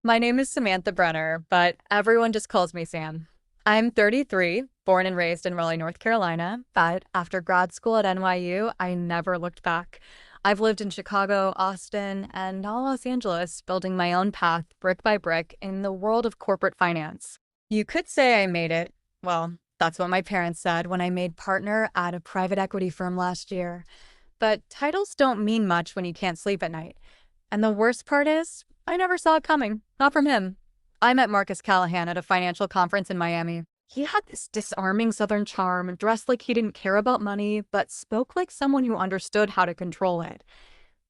My name is Samantha Brenner, but everyone just calls me Sam. I'm 33, born and raised in Raleigh, North Carolina, but after grad school at NYU, I never looked back. I've lived in Chicago, Austin, and now Los Angeles, building my own path brick by brick in the world of corporate finance. You could say I made it. Well, that's what my parents said when I made partner at a private equity firm last year. But titles don't mean much when you can't sleep at night. And the worst part is, I never saw it coming. Not from him. I met Marcus Callahan at a financial conference in Miami. He had this disarming Southern charm, dressed like he didn't care about money, but spoke like someone who understood how to control it.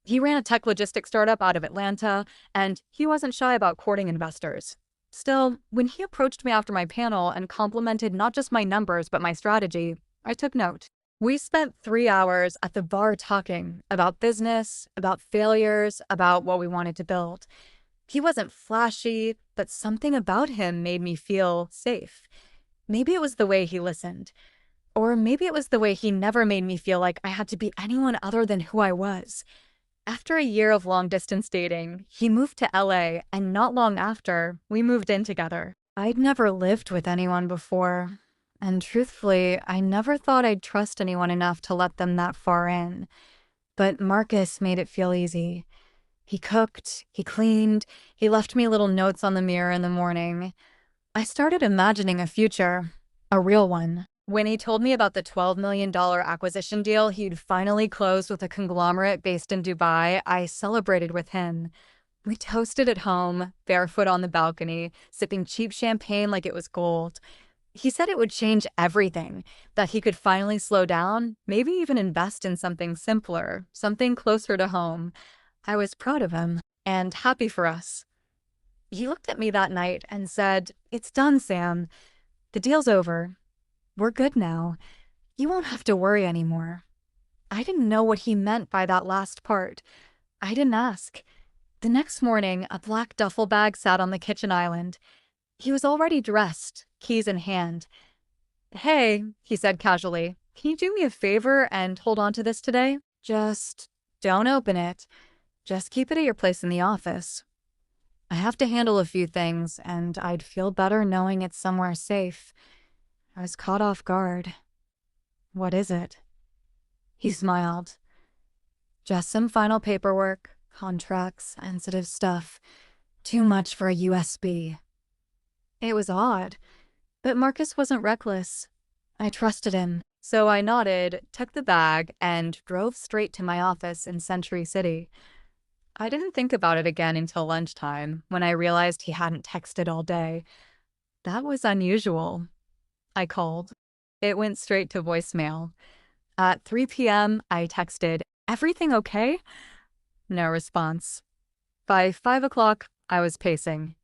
He ran a tech logistics startup out of Atlanta, and he wasn't shy about courting investors. Still, when he approached me after my panel and complimented not just my numbers but my strategy, I took note. We spent 3 hours at the bar talking about business, about failures, about what we wanted to build. He wasn't flashy, but something about him made me feel safe. Maybe it was the way he listened, or maybe it was the way he never made me feel like I had to be anyone other than who I was. After a year of long-distance dating, he moved to LA, and not long after, we moved in together. I'd never lived with anyone before, and truthfully, I never thought I'd trust anyone enough to let them that far in. But Marcus made it feel easy. He cooked, he cleaned, he left me little notes on the mirror in the morning. I started imagining a future, a real one. When he told me about the $12 million acquisition deal he'd finally closed with a conglomerate based in Dubai, I celebrated with him. We toasted at home, barefoot on the balcony, sipping cheap champagne like it was gold. He said it would change everything, that he could finally slow down, maybe even invest in something simpler, something closer to home. I was proud of him and happy for us. He looked at me that night and said, "It's done, Sam. The deal's over. We're good now. You won't have to worry anymore." I didn't know what he meant by that last part. I didn't ask. The next morning, a black duffel bag sat on the kitchen island. He was already dressed, keys in hand. "Hey," he said casually, "can you do me a favor and hold on to this today? Just don't open it. Just keep it at your place in the office. I have to handle a few things, and I'd feel better knowing it's somewhere safe." I was caught off guard. "What is it?" He smiled. "Just some final paperwork, contracts, sensitive stuff. Too much for a USB. It was odd, but Marcus wasn't reckless. I trusted him. So I nodded, took the bag, and drove straight to my office in Century City. I didn't think about it again until lunchtime, when I realized he hadn't texted all day. That was unusual. I called. It went straight to voicemail. At 3 p.m., I texted, "Everything okay?" No response. By 5 o'clock, I was pacing.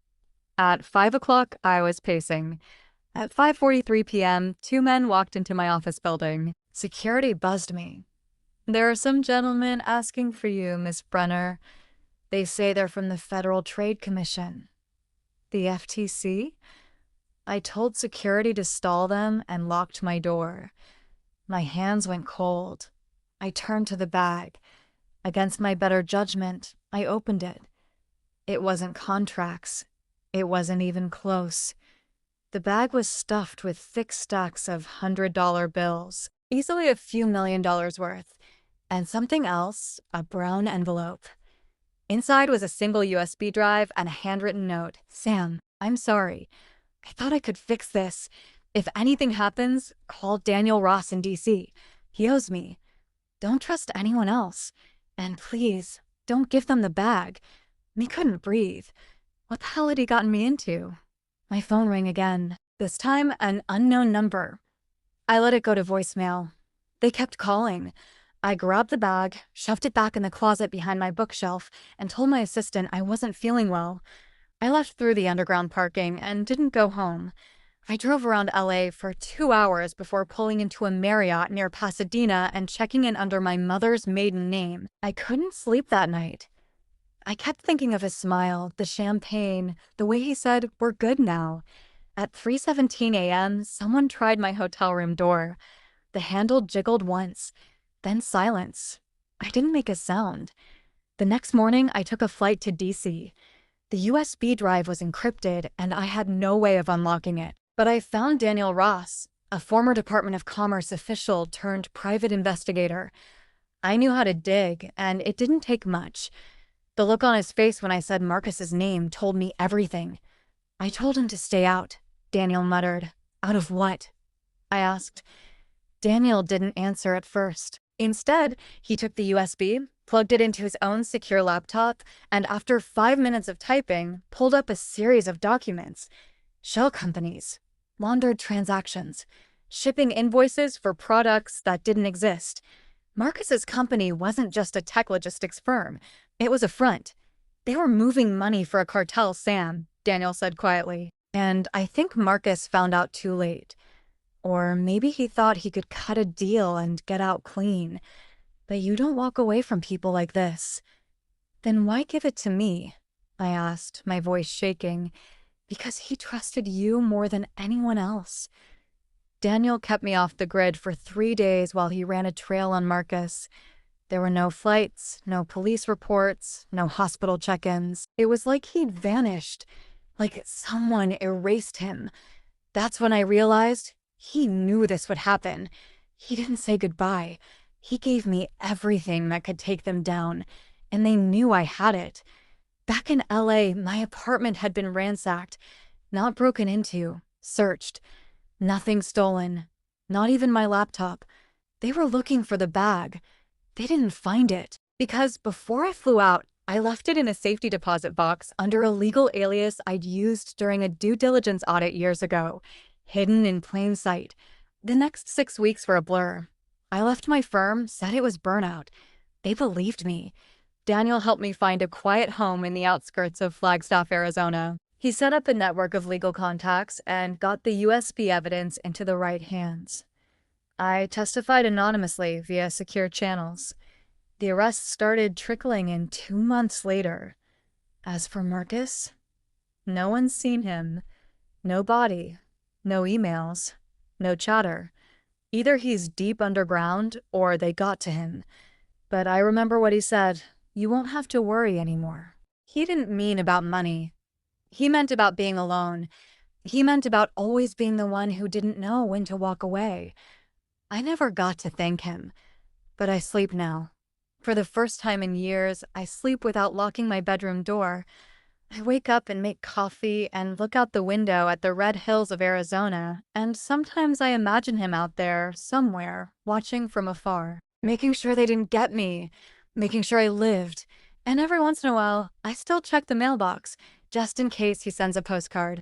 At 5 o'clock, I was pacing. At 5:43 p.m., two men walked into my office building. Security buzzed me. "There are some gentlemen asking for you, Miss Brenner. They say they're from the Federal Trade Commission." The FTC? I told security to stall them and locked my door. My hands went cold. I turned to the bag. Against my better judgment, I opened it. It wasn't contracts. It wasn't even close. The bag was stuffed with thick stacks of $100 bills, easily a few $1 million worth, and something else, a brown envelope. Inside was a single USB drive and a handwritten note. "Sam, I'm sorry. I thought I could fix this. If anything happens, call Daniel Ross in DC. He owes me. Don't trust anyone else. And please, don't give them the bag." Me couldn't breathe. What the hell had he gotten me into? My phone rang again. This time, an unknown number. I let it go to voicemail. They kept calling. I grabbed the bag, shoved it back in the closet behind my bookshelf, and told my assistant I wasn't feeling well. I left through the underground parking and didn't go home. I drove around LA for 2 hours before pulling into a Marriott near Pasadena and checking in under my mother's maiden name. I couldn't sleep that night. I kept thinking of his smile, the champagne, the way he said, "We're good now." At 3:17 a.m., someone tried my hotel room door. The handle jiggled once, then silence. I didn't make a sound. The next morning, I took a flight to DC. The USB drive was encrypted, and I had no way of unlocking it. But I found Daniel Ross, a former Department of Commerce official turned private investigator. I knew how to dig, and it didn't take much. The look on his face when I said Marcus's name told me everything. I told him to stay out, Daniel muttered. Out of what? I asked. Daniel didn't answer at first. Instead, he took the USB, plugged it into his own secure laptop, and after 5 minutes of typing, pulled up a series of documents. Shell companies, laundered transactions, shipping invoices for products that didn't exist. Marcus's company wasn't just a tech logistics firm. It was a front. They were moving money for a cartel, Sam, Daniel said quietly. And I think Marcus found out too late. Or maybe he thought he could cut a deal and get out clean. But you don't walk away from people like this. Then why give it to me? I asked, my voice shaking. Because he trusted you more than anyone else. Daniel kept me off the grid for 3 days while he ran a trail on Marcus. There were no flights, no police reports, no hospital check-ins. It was like he'd vanished, like someone erased him. That's when I realized he knew this would happen. He didn't say goodbye. He gave me everything that could take them down, and they knew I had it. Back in LA, my apartment had been ransacked, not broken into, searched. Nothing stolen, not even my laptop. They were looking for the bag. They didn't find it. Because before I flew out, I left it in a safety deposit box under a legal alias I'd used during a due diligence audit years ago, hidden in plain sight. The next 6 weeks were a blur. I left my firm, said it was burnout. They believed me. Daniel helped me find a quiet home in the outskirts of Flagstaff, Arizona. He set up a network of legal contacts and got the USB evidence into the right hands. I testified anonymously via secure channels. The arrests started trickling in 2 months later. As for Marcus, no one's seen him. No body, no emails, no chatter. Either he's deep underground or they got to him. But I remember what he said. You won't have to worry anymore. He didn't mean about money. He meant about being alone. He meant about always being the one who didn't know when to walk away. I never got to thank him, but I sleep now. For the first time in years, I sleep without locking my bedroom door. I wake up and make coffee and look out the window at the red hills of Arizona, and sometimes I imagine him out there, somewhere, watching from afar, making sure they didn't get me, making sure I lived. And every once in a while, I still check the mailbox, just in case he sends a postcard.